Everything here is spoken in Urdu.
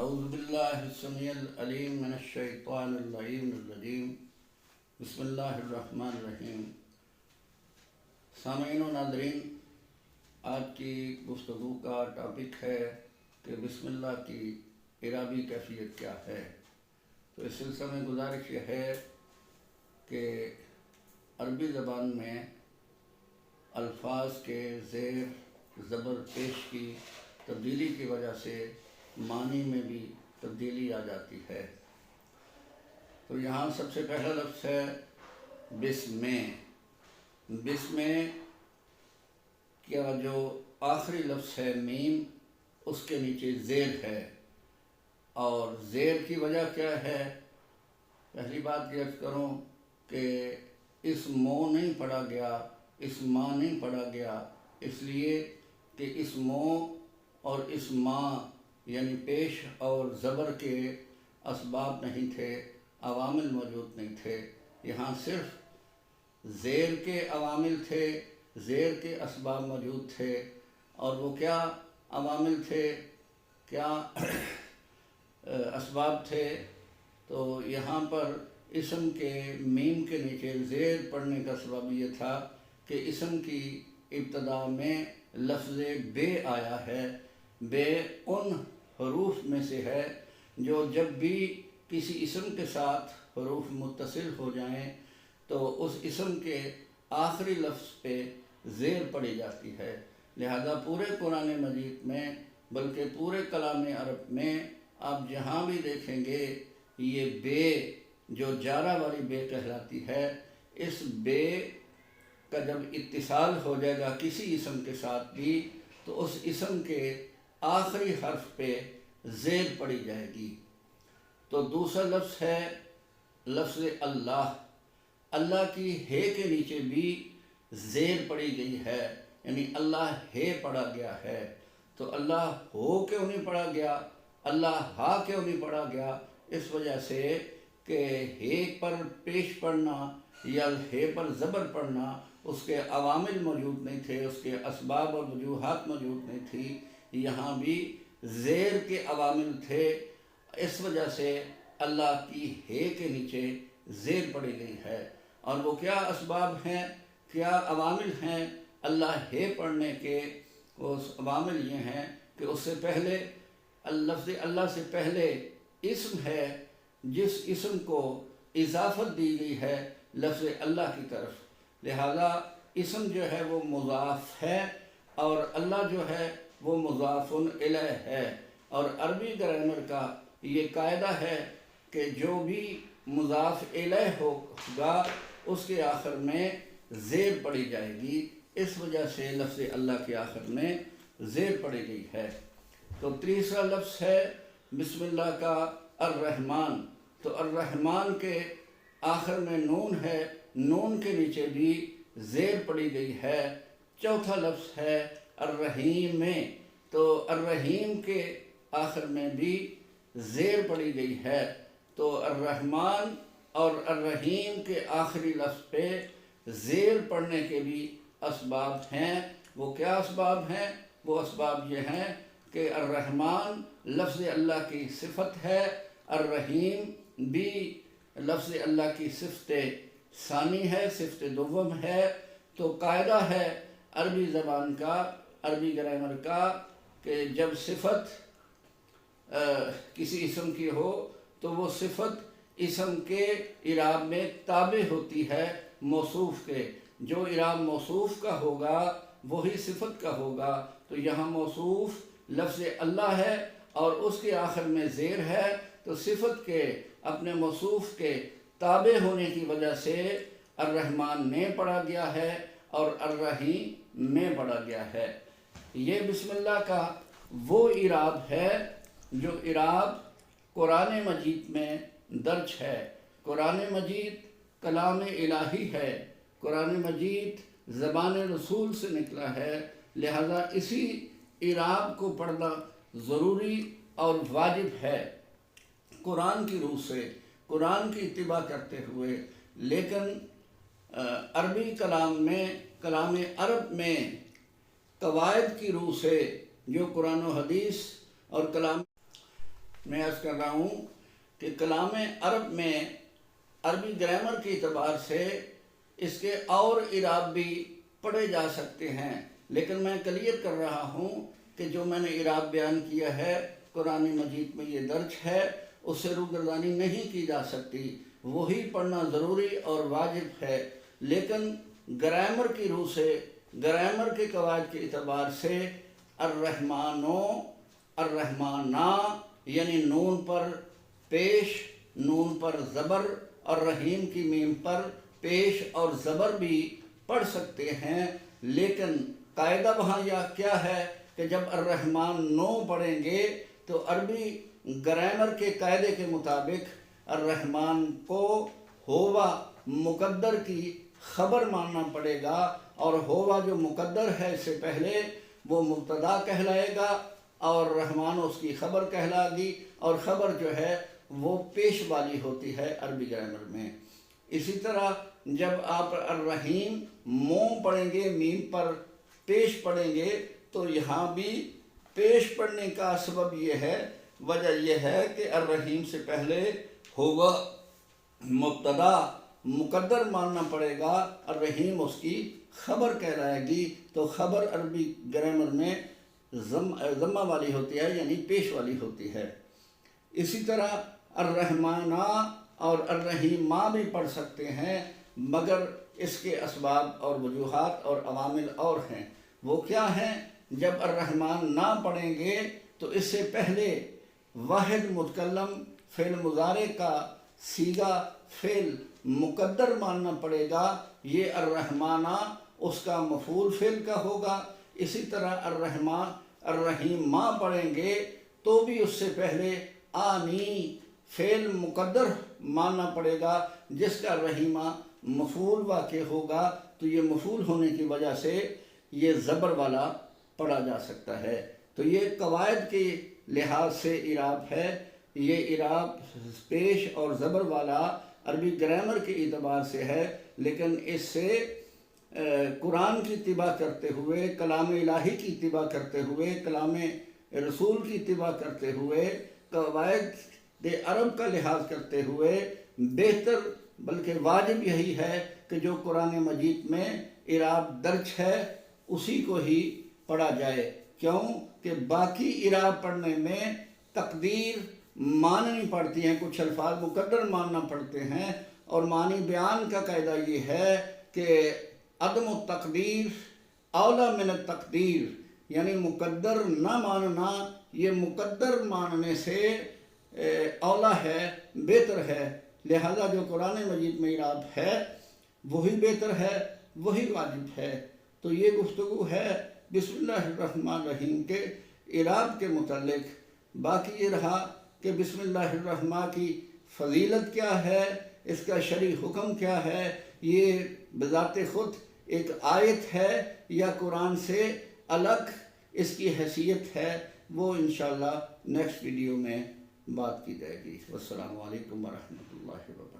اعوذ باللہ السمیع العلیم من الشیطان اللعین الرجیم بسم اللہ الرحمن الرحیم۔ سامعین و ناظرین، آج کی گفتگو کا ٹاپک ہے کہ بسم اللہ کی اعرابی کیفیت کیا ہے۔ تو اس سلسلے میں گزارش یہ ہے کہ عربی زبان میں الفاظ کے زیر زبر پیش کی تبدیلی کی وجہ سے معنی میں بھی تبدیلی آ جاتی ہے۔ تو یہاں سب سے پہلا لفظ ہے بسم۔ بسم کیا جو آخری لفظ ہے میم، اس کے نیچے زیر ہے، اور زیر کی وجہ کیا ہے؟ پہلی بات یہ کروں کہ اس مو نہیں پڑھا گیا، اس ماں نہیں پڑھا گیا، اس لیے کہ اس مو اور اس ماں یعنی پیش اور زبر کے اسباب نہیں تھے، عوامل موجود نہیں تھے۔ یہاں صرف زیر کے عوامل تھے، زیر کے اسباب موجود تھے۔ اور وہ کیا عوامل تھے، کیا اسباب تھے؟ تو یہاں پر اسم کے میم کے نیچے زیر پڑھنے کا سبب یہ تھا کہ اسم کی ابتدا میں لفظ بے آیا ہے۔ بے ان حروف میں سے ہے جو جب بھی کسی اسم کے ساتھ حروف متصل ہو جائیں تو اس اسم کے آخری لفظ پہ زیر پڑی جاتی ہے۔ لہذا پورے قرآن مجید میں بلکہ پورے کلام عرب میں آپ جہاں بھی دیکھیں گے یہ بے جو جارہ والی بے کہلاتی ہے، اس بے کا جب اتصال ہو جائے گا کسی اسم کے ساتھ بھی تو اس اسم کے آخری حرف پہ زیر پڑی جائے گی۔ تو دوسرا لفظ ہے لفظ اللہ۔ اللہ کی ہے کے نیچے بھی زیر پڑی گئی ہے، یعنی اللہ ہے پڑھا گیا ہے۔ تو اللہ ہو کیوں نہیں پڑھا گیا، اللہ ہا کیوں نہیں پڑھا گیا؟ اس وجہ سے کہ ہے پر پیش پڑھنا یا ہے پر زبر پڑھنا اس کے عوامل موجود نہیں تھے، اس کے اسباب اور وجوہات موجود نہیں تھی۔ یہاں بھی زیر کے عوامل تھے، اس وجہ سے اللہ کی ہے کے نیچے زیر پڑی گئی ہے۔ اور وہ کیا اسباب ہیں، کیا عوامل ہیں اللہ ہے پڑھنے کے؟ اس عوامل یہ ہیں کہ اس سے پہلے لفظ اللہ سے پہلے اسم ہے، جس اسم کو اضافت دی گئی ہے لفظ اللہ کی طرف، لہذا اسم جو ہے وہ مضاف ہے اور اللہ جو ہے وہ مضاف الیہ ہے۔ اور عربی گرامر کا یہ قاعدہ ہے کہ جو بھی مضاف الیہ ہوگا اس کے آخر میں زیر پڑی جائے گی، اس وجہ سے لفظ اللہ کے آخر میں زیر پڑی گئی ہے۔ تو تیسرا لفظ ہے بسم اللہ کا الرحمن۔ تو الرحمن کے آخر میں نون ہے، نون کے نیچے بھی زیر پڑی گئی ہے۔ چوتھا لفظ ہے الرحیم۔ تو الرحیم کے آخر میں بھی زیر پڑی گئی ہے۔ تو الرحمن اور الرحیم کے آخری لفظ پہ زیر پڑھنے کے بھی اسباب ہیں۔ وہ کیا اسباب ہیں؟ وہ اسباب یہ ہیں کہ الرحمن لفظ اللہ کی صفت ہے، الرحیم بھی لفظ اللہ کی صفت ثانی ہے، صفت دوم ہے۔ تو قاعدہ ہے عربی زبان کا، عربی گرامر کا، کہ جب صفت کسی اسم کی ہو تو وہ صفت اسم کے اعراب میں تابع ہوتی ہے موصوف کے۔ جو اعراب موصوف کا ہوگا وہی صفت کا ہوگا۔ تو یہاں موصوف لفظ اللہ ہے اور اس کے آخر میں زیر ہے، تو صفت کے اپنے موصوف کے تابع ہونے کی وجہ سے الرحمن میں پڑھا گیا ہے اور الرحیم میں پڑھا گیا ہے۔ یہ بسم اللہ کا وہ اعراب ہے جو اعراب قرآن مجید میں درج ہے۔ قرآن مجید کلام الہی ہے، قرآن مجید زبان رسول سے نکلا ہے، لہذا اسی اعراب کو پڑھنا ضروری اور واجب ہے قرآن کی روح سے، قرآن کی اتباع کرتے ہوئے۔ لیکن عربی کلام میں، کلام عرب میں قواعد کی روح سے جو قرآن و حدیث اور کلام میں عرض کر رہا ہوں کہ کلام عرب میں عربی گرامر کے اعتبار سے اس کے اور اعراب بھی پڑھے جا سکتے ہیں، لیکن میں کلیئر کر رہا ہوں کہ جو میں نے اعراب بیان کیا ہے قرآن مجید میں یہ درج ہے، اس سے روگردانی نہیں کی جا سکتی، وہی پڑھنا ضروری اور واجب ہے۔ لیکن گرامر کی روح سے، گرامر کے قواعد کے اعتبار سے الرحمانو، الرحمانہ یعنی نون پر پیش، نون پر زبر اور رحیم کی میم پر پیش اور زبر بھی پڑھ سکتے ہیں، لیکن قاعدہ وہاں یہ کیا ہے کہ جب الرحمن نو پڑھیں گے تو عربی گرامر کے قاعدے کے مطابق الرحمن کو ہوا مقدر کی خبر ماننا پڑے گا، اور ہوا جو مقدر ہے اس سے پہلے وہ مبتدا کہلائے گا، اور رحمان اس کی خبر کہلائے گی، اور خبر جو ہے وہ پیش والی ہوتی ہے عربی گرامر میں۔ اسی طرح جب آپ الرحیم موم پڑھیں گے، میم پر پیش پڑھیں گے، تو یہاں بھی پیش پڑھنے کا سبب یہ ہے، وجہ یہ ہے کہ الرحیم سے پہلے ہوا مبتدا مقدر ماننا پڑے گا، الرحیم اس کی خبر کہلائے گی، تو خبر عربی گرامر میں ضمہ والی ہوتی ہے، یعنی پیش والی ہوتی ہے۔ اسی طرح الرحمانہ اور الرحیمہ بھی پڑھ سکتے ہیں، مگر اس کے اسباب اور وجوہات اور عوامل اور ہیں۔ وہ کیا ہیں؟ جب الرحمن نہ پڑھیں گے تو اس سے پہلے واحد متکلم فعل مضارع کا صیغہ فعل مقدر ماننا پڑے گا، یہ الرحمانہ اس کا مفعول فعل کا ہوگا۔ اسی طرح الرحمن الرحیمہ پڑھیں گے تو بھی اس سے پہلے آنی فعل مقدر ماننا پڑے گا، جس کا رحیمہ مفعول واقع ہوگا، تو یہ مفعول ہونے کی وجہ سے یہ زبر والا پڑھا جا سکتا ہے۔ تو یہ قواعد کے لحاظ سے اعراب ہے، یہ اعراب پیش اور زبر والا عربی گرامر کے اعتبار سے ہے، لیکن اس سے قرآن کی اتباع کرتے ہوئے، کلام الہی کی اتباع کرتے ہوئے، کلام رسول کی اتباع کرتے ہوئے، قواعد عرب کا لحاظ کرتے ہوئے بہتر بلکہ واجب یہی ہے کہ جو قرآن مجید میں اعراب درج ہے اسی کو ہی پڑھا جائے۔ کیوں کہ باقی اعراب پڑھنے میں تقدیر ماننی پڑتی ہیں، کچھ الفاظ مقدر ماننا پڑتے ہیں، اور معنی بیان کا قاعدہ یہ ہے کہ عدم التقدیر اولا من التقدیر، یعنی مقدر نہ ماننا یہ مقدر ماننے سے اولا ہے، بہتر ہے، لہذا جو قرآن مجید میں اعراب ہے وہی بہتر ہے، وہی واجب ہے۔ تو یہ گفتگو ہے بسم اللہ الرحمن الرحیم کے اعراب کے متعلق۔ باقی یہ رہا کہ بسم اللہ الرحمن کی فضیلت کیا ہے، اس کا شرعی حکم کیا ہے، یہ بذات خود ایک آیت ہے یا قرآن سے الگ اس کی حیثیت ہے، وہ انشاءاللہ نیکسٹ ویڈیو میں بات کی جائے گی۔ والسلام علیکم ورحمۃ اللہ وبرکاتہ۔